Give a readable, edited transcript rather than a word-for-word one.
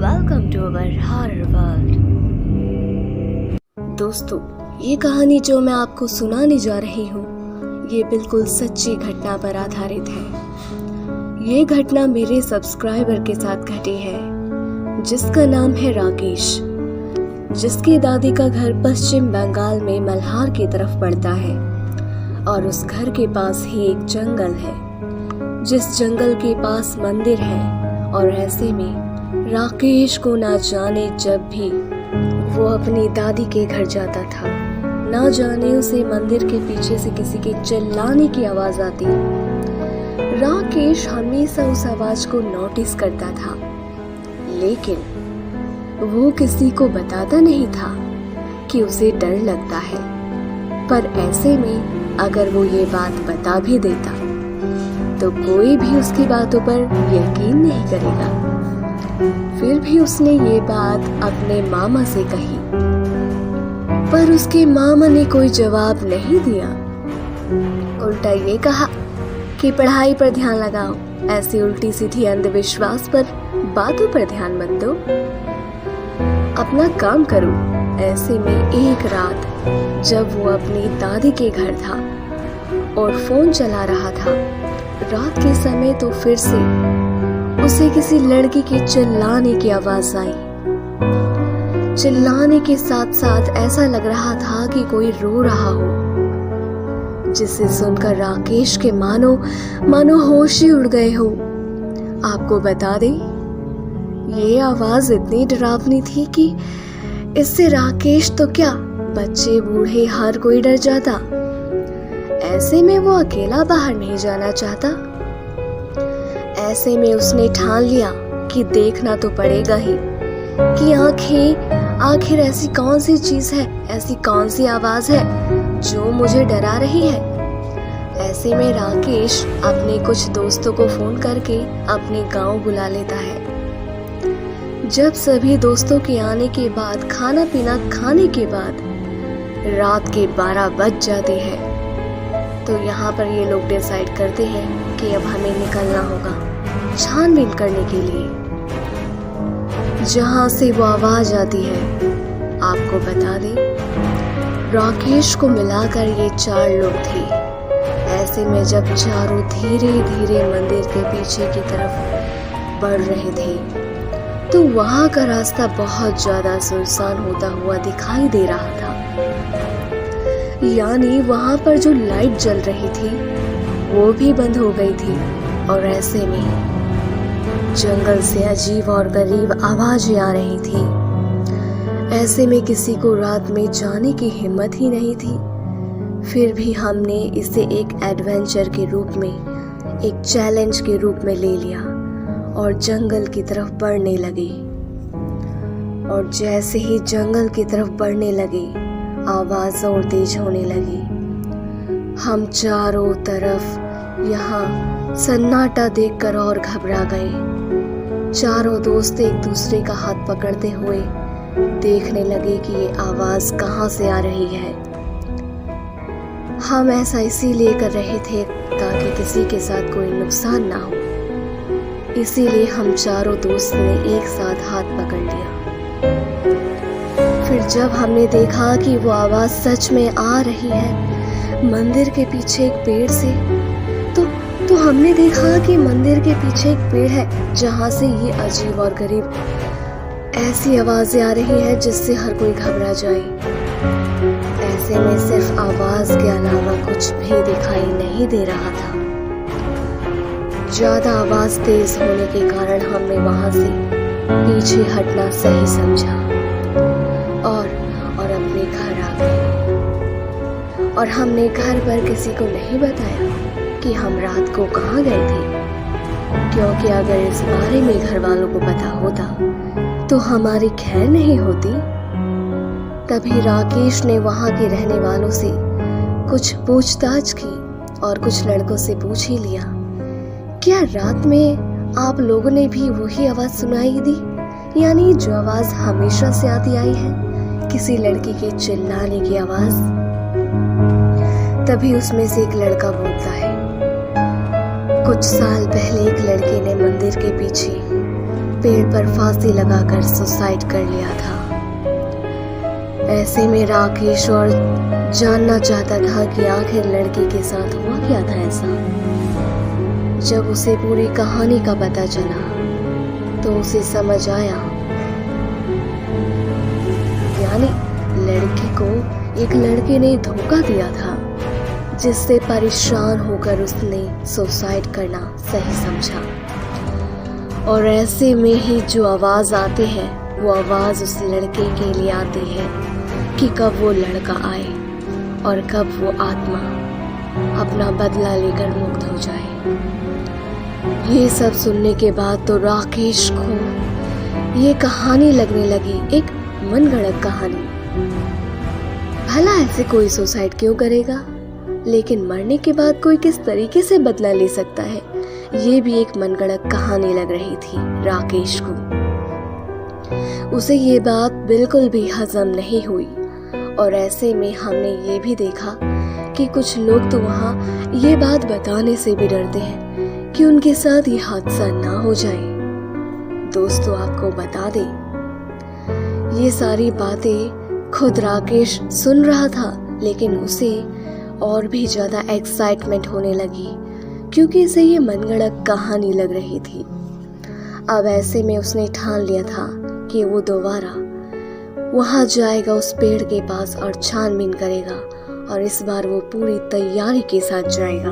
Welcome to our horror world. दोस्तों, ये कहानी जो मैं आपको सुनाने जा रही हूँ, ये बिल्कुल सच्ची घटना पर आधारित है। ये घटना मेरे सब्सक्राइबर के साथ घटी है, जिसका नाम है राकेश, जिसकी दादी का घर पश्चिम बंगाल में मल्हार की तरफ पड़ता है और उस घर के पास ही एक जंगल है, जिस जंगल के पास मंदिर है। और ऐसे में राकेश को ना जाने जब भी वो अपनी दादी के घर जाता था, ना जाने उसे मंदिर के पीछे से किसी के चिल्लाने की आवाज आती। राकेश हमेशा उस आवाज को नोटिस करता था, लेकिन वो किसी को बताता नहीं था कि उसे डर लगता है। पर ऐसे में अगर वो ये बात बता भी देता तो कोई भी उसकी बातों पर यकीन नहीं करेगा। फिर भी उसने ये बात अपने मामा से कही, पर उसके मामा ने कोई जवाब नहीं दिया। उल्टा ये कहा कि पढ़ाई पर ध्यान लगाओ, ऐसी उल्टी सीधी अंधविश्वास पर बातों पर ध्यान मत दो, अपना काम करो। ऐसे में एक रात जब वो अपनी दादी के घर था और फोन चला रहा था, रात के समय तो फिर से उसे किसी लड़की के चिल्लाने की आवाज आई। चिल्लाने के साथ साथ ऐसा लग रहा था कि कोई रो रहा हो, जिसे सुनकर राकेश के मानो होश ही उड़ गए हो। आपको बता दें, ये आवाज इतनी डरावनी थी कि इससे राकेश तो क्या, बच्चे बूढ़े हर कोई डर जाता। ऐसे में वो अकेला बाहर नहीं जाना चाहता। ऐसे में उसने ठान लिया कि देखना तो पड़ेगा ही कि आखिर ऐसी कौन सी चीज है, ऐसी कौन सी आवाज है जो मुझे डरा रही है। ऐसे में राकेश अपने कुछ दोस्तों को फोन करके अपने गांव बुला लेता है। जब सभी दोस्तों के आने के बाद खाना पीना खाने के बाद रात के 12 बज जाते हैं, तो यहाँ पर ये लोग डिसाइड करते हैं कि अब हमें निकलना होगा छानबीन करने के लिए, जहाँ से वो आवाज आती है। आपको बता दें, राकेश को मिलाकर ये 4 लोग थे। ऐसे में जब चारों धीरे धीरे मंदिर के पीछे की तरफ बढ़ रहे थे, तो वहाँ का रास्ता बहुत ज्यादा सुनसान होता हुआ दिखाई दे रहा था। यानी वहाँ पर जो लाइट जल रही थी वो भी बंद हो गई थी। और ऐसे में जंगल से अजीब और गरीब आवाजें आ रही थी। ऐसे में किसी को रात में जाने की हिम्मत ही नहीं थी। फिर भी हमने इसे एक एडवेंचर के रूप में, एक चैलेंज के रूप में ले लिया और जंगल की तरफ बढ़ने लगे। और जैसे ही जंगल की तरफ बढ़ने लगे, आवाज और तेज होने लगी। हम चारों तरफ यहाँ सन्नाटा देखकर और घबरा गए। चारों दोस्त एक दूसरे का हाथ पकड़ते हुए देखने लगे कि ये आवाज कहाँ से आ रही है। हम ऐसा इसीलिए कर रहे थे ताकि किसी के साथ कोई नुकसान ना हो। इसीलिए हम चारों दोस्त ने एक साथ हाथ पकड़ लिया। फिर जब हमने देखा कि वो आवाज सच में आ रही है मंदिर के पीछे एक पेड़ से, तो हमने देखा कि मंदिर के पीछे एक पेड़ है जहाँ से ये अजीब और गरीब ऐसी आवाजें आ रही है जिससे हर कोई घबरा जाए। ऐसे में सिर्फ आवाज के अलावा कुछ भी दिखाई नहीं दे रहा था। ज्यादा आवाज तेज होने के कारण हमने वहां से पीछे हटना सही समझा और अपने घर आ गए। और हमने घर पर किसी को नहीं बताया कि हम रात को कहाँ गए थे, क्योंकि अगर इस बारे में घर वालों को पता होता तो हमारी खैर नहीं होती। तभी राकेश ने वहां के रहने वालों से कुछ पूछताछ की और कुछ लड़कों से पूछ ही लिया, क्या रात में आप लोगों ने भी वही आवाज सुनाई दी, यानी जो आवाज हमेशा से आती आई है, किसी लड़की के चिल्लाने की आवाज। तभी उसमें से एक लड़का बोलता है, कुछ साल पहले एक लड़के ने मंदिर के पीछे पेड़ पर फांसी लगाकर सुसाइड कर लिया था। ऐसे में राकेश और जानना चाहता था कि आखिर लड़की के साथ हुआ क्या था ऐसा। जब उसे पूरी कहानी का पता चला तो उसे समझ आया, यानी लड़की को एक लड़के ने धोखा दिया था, जिससे परेशान होकर उसने सुसाइड करना सही समझा। और ऐसे में ही जो आवाज आती है वो आवाज उस लड़के के लिए आती है कि कब वो लड़का आए और कब वो आत्मा अपना बदला लेकर मुक्त हो जाए। ये सब सुनने के बाद तो राकेश को ये कहानी लगने लगी एक मनगढ़ंत कहानी। भला ऐसे कोई सुसाइड क्यों करेगा, लेकिन मरने के बाद कोई किस तरीके से बदला ले सकता है, ये भी एक मनगढ़ंत कहानी लग रही थी राकेश को। उसे ये बात बिल्कुल भी हजम नहीं हुई। और ऐसे में हमने ये भी देखा कि कुछ लोग तो वहाँ ये बात बताने से भी डरते हैं कि उनके साथ ये हादसा ना हो जाए। दोस्तों, आपको बता दें, ये सारी बातें खुद राकेश सुन रहा था, लेकिन उसे और भी ज्यादा एक्साइटमेंट होने लगी क्योंकि इसे ये मनगढ़ंत कहानी लग रही थी। अब ऐसे में उसने ठान लिया था कि वो दोबारा वहां जाएगा उस पेड़ के पास और छानबीन करेगा, और इस बार वो पूरी तैयारी के साथ जाएगा।